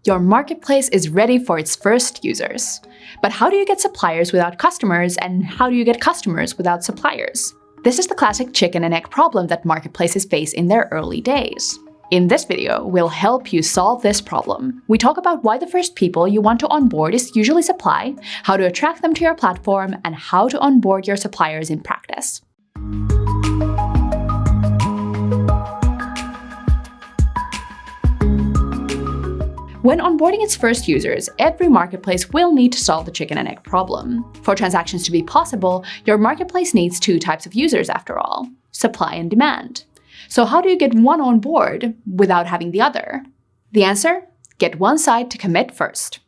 Your marketplace is ready for its first users. But how do you get suppliers without customers, and how do you get customers without suppliers? This is the classic chicken and egg problem that marketplaces face in their early days. In this video, we'll help you solve this problem. We talk about why the first people you want to onboard is usually supply, how to attract them to your platform, and how to onboard your suppliers in practice. When onboarding its first users, every marketplace will need to solve the chicken and egg problem. For transactions to be possible, your marketplace needs two types of users after all: supply and demand. So how do you get one on board without having the other? The answer? Get one side to commit first.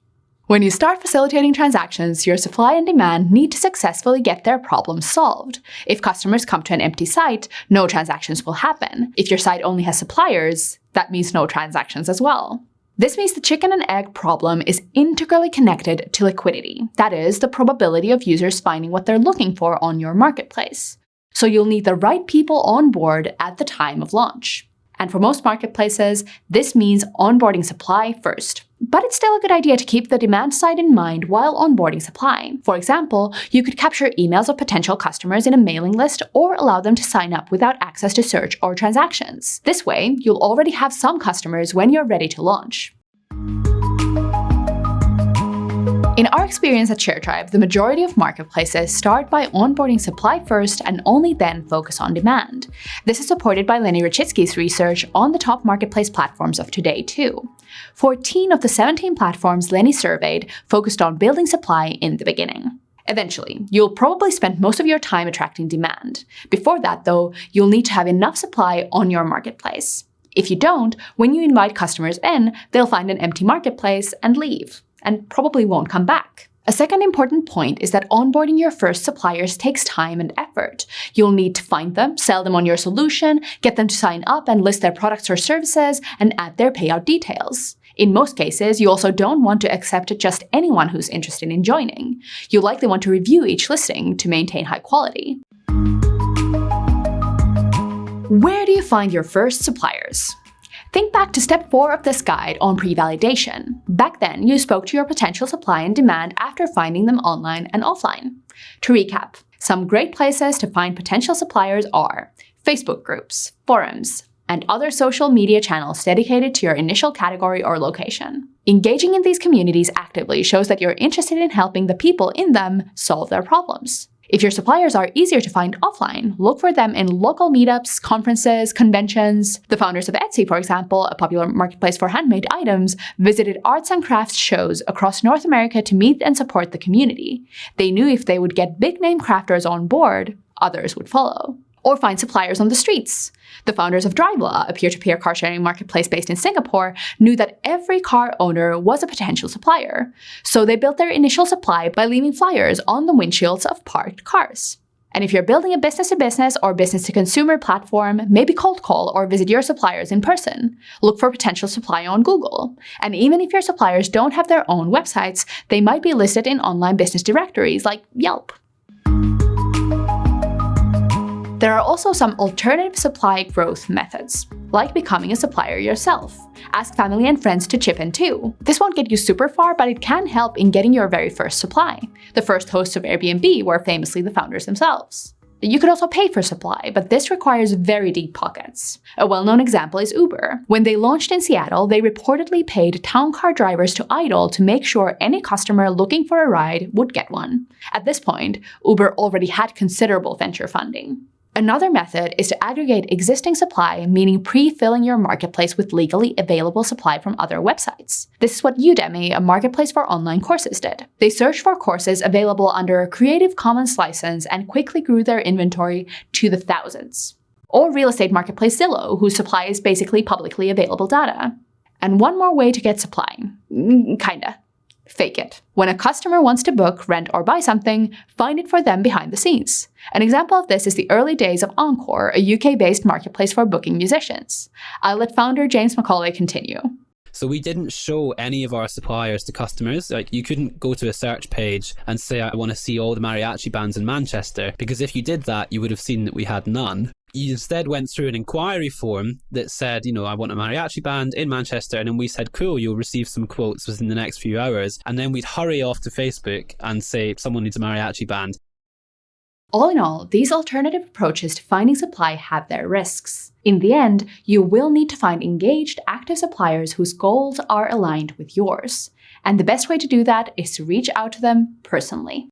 When you start facilitating transactions, your supply and demand need to successfully get their problems solved. If customers come to an empty site, no transactions will happen. If your site only has suppliers, that means no transactions as well. This means the chicken and egg problem is integrally connected to liquidity. That is, the probability of users finding what they're looking for on your marketplace. So you'll need the right people on board at the time of launch. And for most marketplaces, this means onboarding supply first. But it's still a good idea to keep the demand side in mind while onboarding supply. For example, you could capture emails of potential customers in a mailing list or allow them to sign up without access to search or transactions. This way, you'll already have some customers when you're ready to launch. In our experience at ShareTribe, the majority of marketplaces start by onboarding supply first and only then focus on demand. This is supported by Lenny Rachitsky's research on the top marketplace platforms of today too. 14 of the 17 platforms Lenny surveyed focused on building supply in the beginning. Eventually, you'll probably spend most of your time attracting demand. Before that though, you'll need to have enough supply on your marketplace. If you don't, when you invite customers in, they'll find an empty marketplace and leave, and probably won't come back. A second important point is that onboarding your first suppliers takes time and effort. You'll need to find them, sell them on your solution, get them to sign up and list their products or services, and add their payout details. In most cases, you also don't want to accept just anyone who's interested in joining. You'll likely want to review each listing to maintain high quality. Where do you find your first suppliers? Think back to step 4 of this guide on pre-validation. Back then, you spoke to your potential supply and demand after finding them online and offline. To recap, some great places to find potential suppliers are Facebook groups, forums, and other social media channels dedicated to your initial category or location. Engaging in these communities actively shows that you're interested in helping the people in them solve their problems. If your suppliers are easier to find offline, look for them in local meetups, conferences, conventions. The founders of Etsy, for example, a popular marketplace for handmade items, visited arts and crafts shows across North America to meet and support the community. They knew if they would get big-name crafters on board, others would follow. Or find suppliers on the streets. The founders of Drivela, a peer-to-peer car-sharing marketplace based in Singapore, knew that every car owner was a potential supplier. So they built their initial supply by leaving flyers on the windshields of parked cars. And if you're building a business-to-business or business-to-consumer platform, maybe cold call or visit your suppliers in person. Look for potential supply on Google. And even if your suppliers don't have their own websites, they might be listed in online business directories like Yelp. There are also some alternative supply growth methods, like becoming a supplier yourself. Ask family and friends to chip in too. This won't get you super far, but it can help in getting your very first supply. The first hosts of Airbnb were famously the founders themselves. You could also pay for supply, but this requires very deep pockets. A well-known example is Uber. When they launched in Seattle, they reportedly paid town car drivers to idle to make sure any customer looking for a ride would get one. At this point, Uber already had considerable venture funding. Another method is to aggregate existing supply, meaning pre-filling your marketplace with legally available supply from other websites. This is what Udemy, a marketplace for online courses, did. They searched for courses available under a Creative Commons license and quickly grew their inventory to the thousands. Or real estate marketplace Zillow, whose supply is basically publicly available data. And one more way to get supply. Kinda. Fake it. When a customer wants to book, rent, or buy something, find it for them behind the scenes. An example of this is the early days of Encore, a UK-based marketplace for booking musicians. I'll let founder James McCauley continue. So we didn't show any of our suppliers to customers. Like, you couldn't go to a search page and say, I want to see all the mariachi bands in Manchester, because if you did that, you would have seen that we had none. You instead went through an inquiry form that said, I want a mariachi band in Manchester. And then we said, cool, you'll receive some quotes within the next few hours. And then we'd hurry off to Facebook and say, someone needs a mariachi band. All in all, these alternative approaches to finding supply have their risks. In the end, you will need to find engaged, active suppliers whose goals are aligned with yours. And the best way to do that is to reach out to them personally.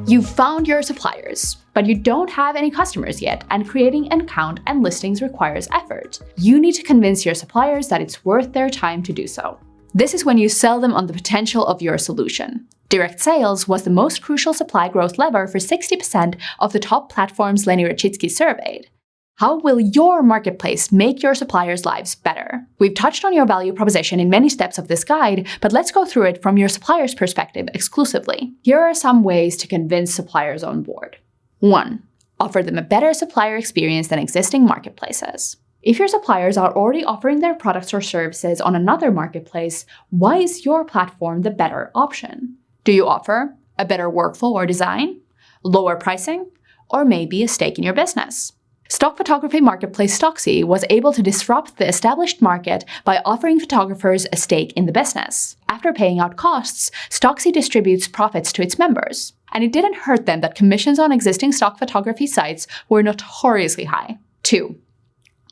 You've found your suppliers, but you don't have any customers yet, and creating an account and listings requires effort. You need to convince your suppliers that it's worth their time to do so. This is when you sell them on the potential of your solution. Direct sales was the most crucial supply growth lever for 60% of the top platforms Lenny Rachitsky surveyed. How will your marketplace make your suppliers' lives better? We've touched on your value proposition in many steps of this guide, but let's go through it from your supplier's perspective exclusively. Here are some ways to convince suppliers on board. 1. Offer them a better supplier experience than existing marketplaces. If your suppliers are already offering their products or services on another marketplace, why is your platform the better option? Do you offer a better workflow or design, lower pricing, or maybe a stake in your business? Stock photography marketplace Stocksy was able to disrupt the established market by offering photographers a stake in the business. After paying out costs, Stocksy distributes profits to its members. And it didn't hurt them that commissions on existing stock photography sites were notoriously high. 2.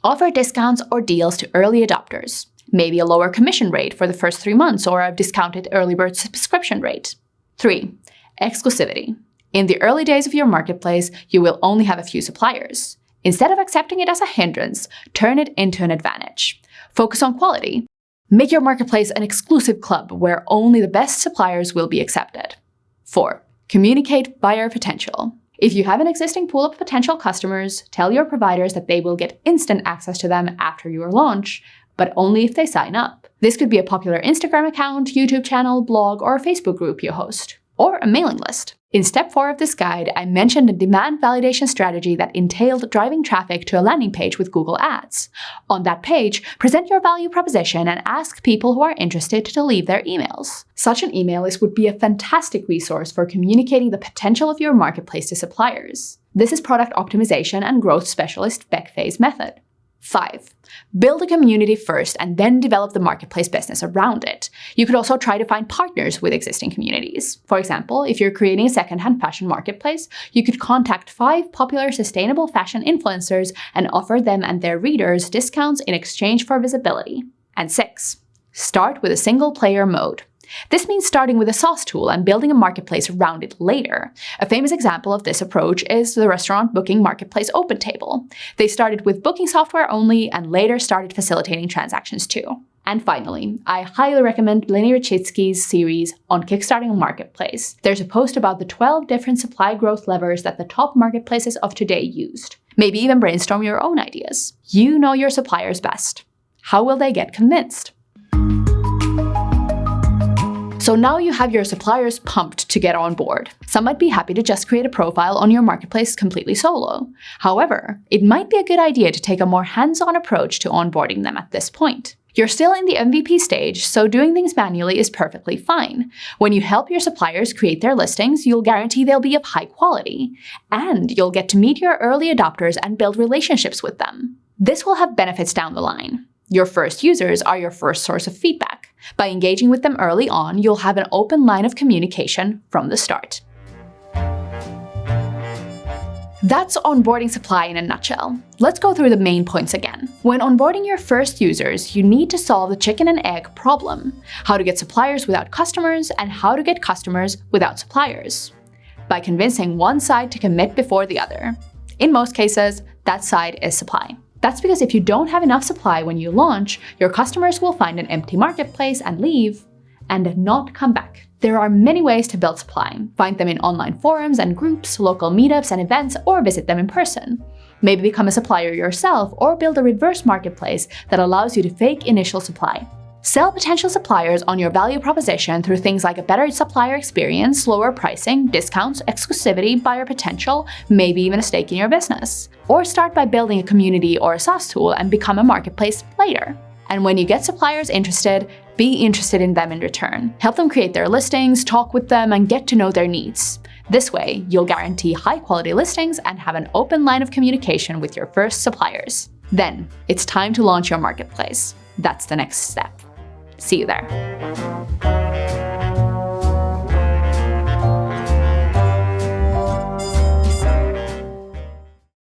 Offer discounts or deals to early adopters. Maybe a lower commission rate for the first 3 months or a discounted early bird subscription rate. 3. Exclusivity. In the early days of your marketplace, you will only have a few suppliers. Instead of accepting it as a hindrance, turn it into an advantage. Focus on quality. Make your marketplace an exclusive club where only the best suppliers will be accepted. 4. Communicate buyer potential. If you have an existing pool of potential customers, tell your providers that they will get instant access to them after your launch, but only if they sign up. This could be a popular Instagram account, YouTube channel, blog, or a Facebook group you host, or a mailing list. In step 4 of this guide, I mentioned a demand validation strategy that entailed driving traffic to a landing page with Google Ads. On that page, present your value proposition and ask people who are interested to leave their emails. Such an email list would be a fantastic resource for communicating the potential of your marketplace to suppliers. This is product optimization and growth specialist Beck Fay's method. 5. Build a community first and then develop the marketplace business around it. You could also try to find partners with existing communities. For example, if you're creating a secondhand fashion marketplace, you could contact 5 popular sustainable fashion influencers and offer them and their readers discounts in exchange for visibility. And 6. Start with a single player mode. This means starting with a SaaS tool and building a marketplace around it later. A famous example of this approach is the restaurant booking marketplace OpenTable. They started with booking software only and later started facilitating transactions too. And finally, I highly recommend Lenny Rachitsky's series on kickstarting a marketplace. There's a post about the 12 different supply growth levers that the top marketplaces of today used. Maybe even brainstorm your own ideas. You know your suppliers best. How will they get convinced? So now you have your suppliers pumped to get on board. Some might be happy to just create a profile on your marketplace completely solo. However, it might be a good idea to take a more hands-on approach to onboarding them at this point. You're still in the MVP stage, so doing things manually is perfectly fine. When you help your suppliers create their listings, you'll guarantee they'll be of high quality. And you'll get to meet your early adopters and build relationships with them. This will have benefits down the line. Your first users are your first source of feedback. By engaging with them early on, you'll have an open line of communication from the start. That's onboarding supply in a nutshell. Let's go through the main points again. When onboarding your first users, you need to solve the chicken and egg problem: how to get suppliers without customers and how to get customers without suppliers. By convincing one side to commit before the other. In most cases, that side is supply. That's because if you don't have enough supply when you launch, your customers will find an empty marketplace and leave, and not come back. There are many ways to build supply. Find them in online forums and groups, local meetups and events, or visit them in person. Maybe become a supplier yourself or build a reverse marketplace that allows you to fake initial supply. Sell potential suppliers on your value proposition through things like a better supplier experience, lower pricing, discounts, exclusivity, buyer potential, maybe even a stake in your business. Or start by building a community or a SaaS tool and become a marketplace later. And when you get suppliers interested, be interested in them in return. Help them create their listings, talk with them, and get to know their needs. This way, you'll guarantee high-quality listings and have an open line of communication with your first suppliers. Then, it's time to launch your marketplace. That's the next step. See you there.